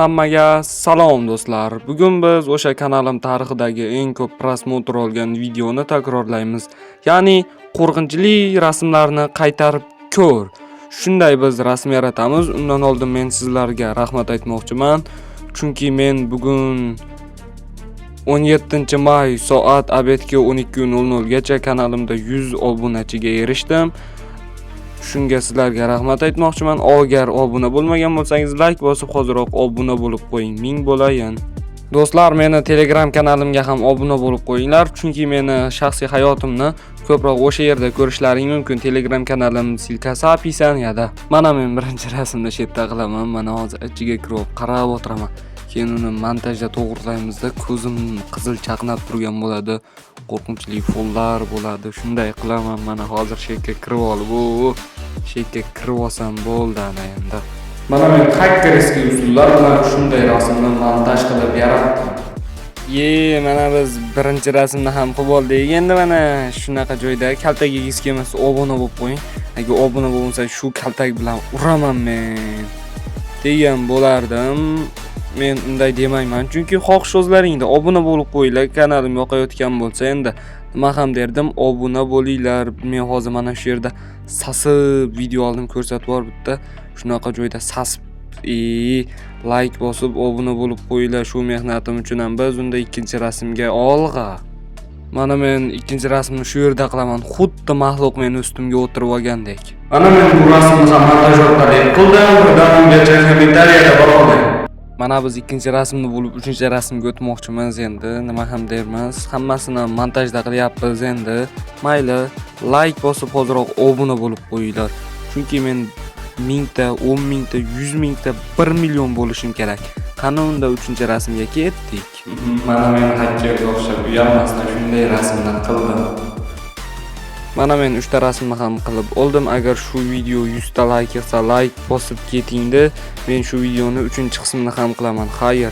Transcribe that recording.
Hammaga salom do'stlar. Bugun biz o'sha kanalim tarixidagi eng ko'p prosmotr olgan videoni takrorlaymiz. Ya'ni qo'rqinchli rasmlarni qaytarib ko'r. Shunday biz rasm yaratamiz. Undan oldin men sizlarga rahmat aytmoqchiman. Chunki men bugun 17-may soat abedga 12:00 gacha kanalimda 100 obunachiga erishdim. Shunga sizlarga rahmat aytmoqchiman. Agar obuna bo'lmagan bo'lsangiz like bosib hoziroq obuna bo'lib qo'ying. Ming bo'layin. Do'stlar, meni Telegram kanalimga ham obuna bo'lib qo'yinglar, chunki meni shaxsiy hayotimni ko'proq o'sha yerda ko'rishlaring mumkin. Telegram kanalim silkasi описаниеda. Mana men birinchi rasmni shetda qilaman. Mana hozir ichiga kirib qarab o'tiraman. Keyin uni montajda to'g'rilaymizda ko'zim qizil chaqnab turgan bo'ladi. Qo'rqinchli fonlar bo'ladi. Shunday qilaman. Mana hozir shekka kirib olib, shekka kirib olsam bo'ldi ana endi. Mana men hakkerskiy usullar bilan shunday rasmni montaj qilib yaratdim. Mana biz birinchi rasmni ham qilib oldik. Endi mana shunaqa joyda kaltagingiz kelmasa obuna bo'lib qo'ying. Agar obuna bo'lmasa shu kaltak bilan uraman men degan bo'lardim. Men unday demayman, chunki xohish o'zlaringda obuna bo'lib qo'yinglar. Kanalim yoqayotgan bo'lsa endi nima ham derdim, obuna bo'linglar. Men hozir mana shu yerda sasib video oldim, ko'rsatib bor bitta. Shunaqa joyda sasib like bosib obuna bo'lib qo'yinglar. Shu mehnatim uchun ham biz unda ikkinchi rasmga olg'a. Mana men ikkinchi rasmni shu yerda qilaman. Xuddi mahluq meni ustimga o'tirib olgandek. Mana men bu rasmni ham montaj orqali qildim. Birdan ungacha kommentariyada qoldim. Mana biz ikkinchi rasmni bo'lib uchinchi rasmga o'tmoqchimiz endi. Nima ham dermiz? Hammasini montajda qilyapmiz endi. Mayli, like bosib hoziroq obuna bo'lib qo'yinglar. Chunki men 1000ta, 10 mingta, 100 mingta, 1 million bo'lishim kerak. Qani unda uchinchi rasmga ketdik. Mana men hakkerga o'xshab uyalmasdan shunday rasmni qildim. Mana men 3 ta rasmni ham qilib oldim. Agar shu video 100 ta like kelsa, like bosib ketingda. Men shu videoni 3-chi qismini ham qilaman. Xayr.